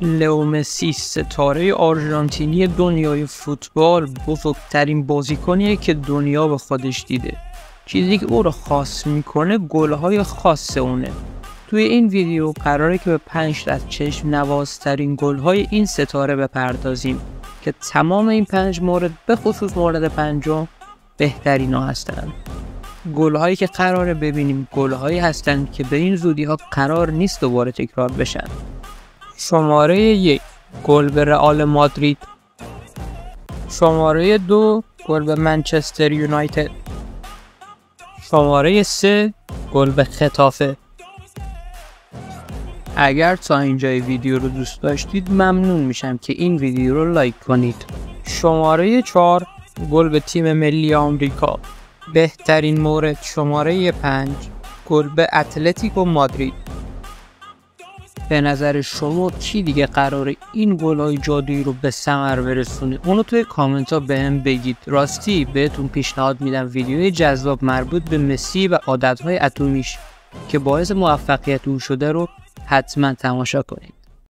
لئو مسی ستاره آرژانتینی دنیای فوتبال بزرگترین بازیکنیه که دنیا به خودش دیده. چیزی که او رو خاص میکنه گل‌های خاص اونه. توی این ویدیو قراره که به 5 از چشم نوازترین گل‌های این ستاره بپردازیم که تمام این 5 مورد به خصوص مورد پنجم بهترین ها هستند. گل‌هایی که قراره ببینیم گل‌هایی هستند که به این زودی‌ها قرار نیست دوباره تکرار بشن. شماره 1 گل به رئال مادرید. شماره 2 گل به منچستر یونایتد. شماره 3 گل به خطافه. اگر تا اینجای ویدیو رو دوست داشتید ممنون میشم که این ویدیو رو لایک کنید. شماره 4 گل به تیم ملی آمریکا. بهترین مورد شماره 5 گل به اتلتیکو مادرید. به نظر شما کی دیگه قراره این گل‌های جادویی رو به ثمر برسونه؟ اونو توی کامنت ها بهم بگید. راستی بهتون پیشنهاد میدم ویدیوی جذاب مربوط به مسی و عادت‌های اتمیش که باعث موفقیت او شده رو حتما تماشا کنید.